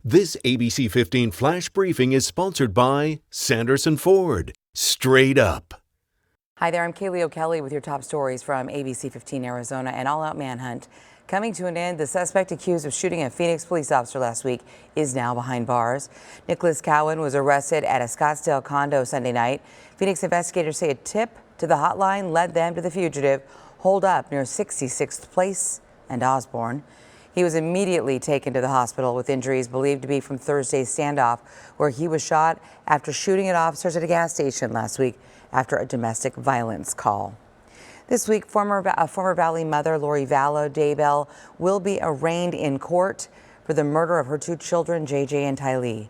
This ABC 15 Flash Briefing is sponsored by Sanderson Ford. Straight up. Hi there, I'm Kaylee O'Kelly with your top stories from ABC15 Arizona. An all-out manhunt coming to an end. The suspect accused of shooting a Phoenix police officer last week is now behind bars. Nicholas Cowan was arrested at a Scottsdale condo Sunday night. Phoenix investigators say a tip to the hotline led them to the fugitive holed up near 66th Place and Osborne. He was immediately taken to the hospital with injuries believed to be from Thursday's standoff, where he was shot after shooting at officers at a gas station last week after a domestic violence call. This week, former Valley mother Lori Vallow Daybell will be arraigned in court for the murder of her two children, JJ and Tylee.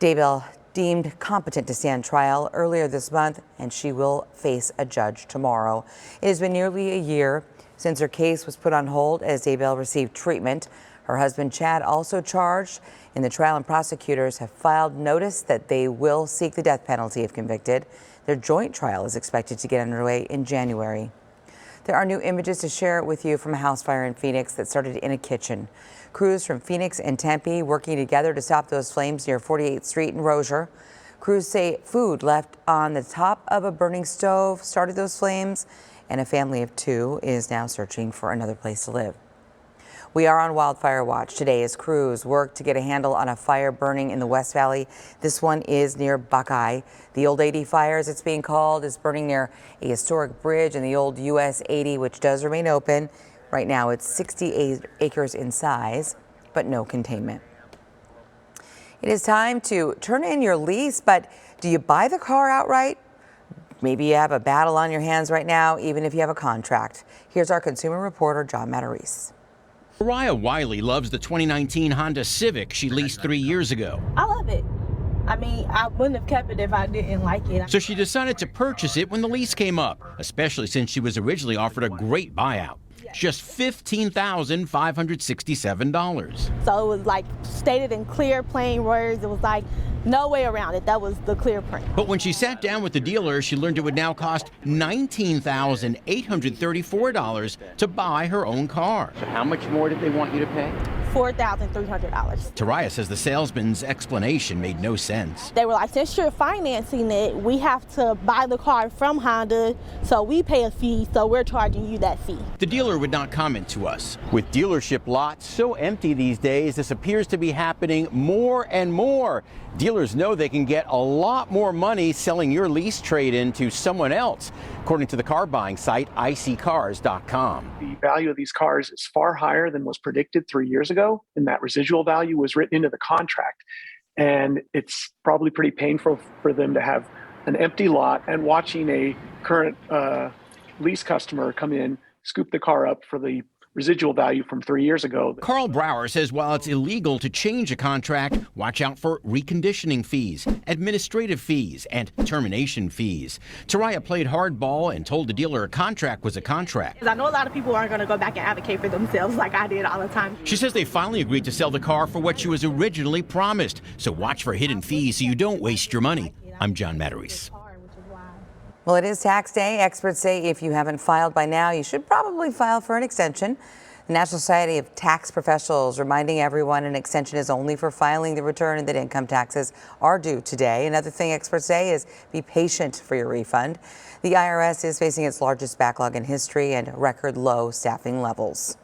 Daybell deemed competent to stand trial earlier this month, and she will face a judge tomorrow. It has been nearly a year since her case was put on hold as Daybell received treatment. Her husband Chad also charged in the trial, and prosecutors have filed notice that they will seek the death penalty if convicted. Their joint trial is expected to get underway in January. There are new images to share with you from a house fire in Phoenix that started in a kitchen. Crews from Phoenix and Tempe working together to stop those flames near 48th Street in Rozier. Crews say food left on the top of a burning stove started those flames, and a family of two is now searching for another place to live. We are on wildfire watch today as crews work to get a handle on a fire burning in the West Valley. This one is near Buckeye. The old 80 fire, as it's being called, is burning near a historic bridge in the old US 80, which does remain open. Right now it's 68 acres in size, but no containment. It is time to turn in your lease, but do you buy the car outright? Maybe you have a battle on your hands right now, even if you have a contract. Here's our consumer reporter, John Matarese. Mariah Wiley loves the 2019 Honda Civic she leased 3 years ago. I love it. I mean, I wouldn't have kept it if I didn't like it. So she decided to purchase it when the lease came up, especially since she was originally offered a great buyout. Just $15,567. So it was like stated in clear, plain words. It was like no way around it. That was the clear print. But when she sat down with the dealer, she learned it would now cost $19,834 to buy her own car. So how much more did they want you to pay? $4,300. Taraya says the salesman's explanation made no sense. They were like, since you're financing it, we have to buy the car from Honda, so we pay a fee, so we're charging you that fee. The dealer would not comment to us. With dealership lots so empty these days, this appears to be happening more and more. Dealers know they can get a lot more money selling your lease trade-in to someone else, according to the car buying site iSeeCars.com. The value of these cars is far higher than was predicted 3 years ago, and that residual value was written into the contract. And it's probably pretty painful for them to have an empty lot and watching a current lease customer come in, scoop the car up for the residual value from 3 years ago. Carl Brower says while it's illegal to change a contract, watch out for reconditioning fees, administrative fees, and termination fees. Taraya played hardball and told the dealer a contract was a contract. I know a lot of people aren't going to go back and advocate for themselves like I did all the time. She says they finally agreed to sell the car for what she was originally promised. So watch for hidden fees so you don't waste your money. I'm John Matarese. Well, it is tax day. Experts say if you haven't filed by now, you should probably file for an extension. The National Society of Tax Professionals reminding everyone an extension is only for filing the return and that income taxes are due today. Another thing experts say is be patient for your refund. The IRS is facing its largest backlog in history and record low staffing levels.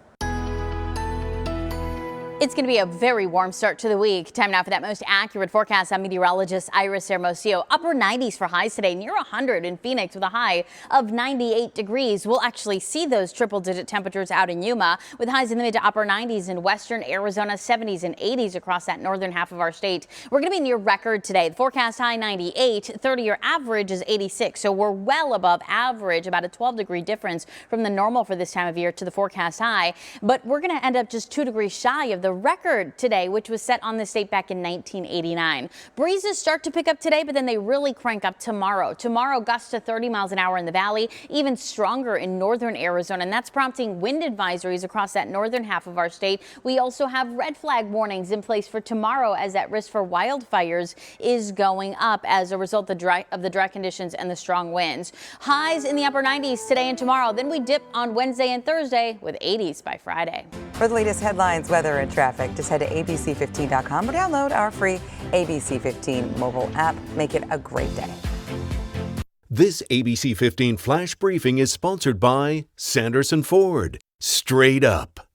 It's going to be a very warm start to the week. Time now for that most accurate forecast. I'm meteorologist Iris Hermosillo. Upper 90s for highs today, near 100 in Phoenix with a high of 98 degrees. We'll actually see those triple-digit temperatures out in Yuma with highs in the mid to upper 90s in western Arizona, 70s and 80s across that northern half of our state. We're going to be near record today. The forecast high 98, 30-year average is 86. So we're well above average, about a 12-degree difference from the normal for this time of year to the forecast high. But we're going to end up just 2 degrees shy of the record today, which was set on this date back in 1989. Breezes start to pick up today, but then they really crank up tomorrow. Tomorrow, gusts to 30 miles an hour in the valley, even stronger in northern Arizona, and that's prompting wind advisories across that northern half of our state. We also have red flag warnings in place for tomorrow as that risk for wildfires is going up as a result of the dry conditions and the strong winds. Highs in the upper 90s today and tomorrow. Then we dip on Wednesday and Thursday with 80s by Friday. For the latest headlines, weather, and traffic traffic, just head to ABC15.com or download our free ABC15 mobile app. Make it a great day. This ABC 15 Flash Briefing is sponsored by Sanderson Ford. Straight up.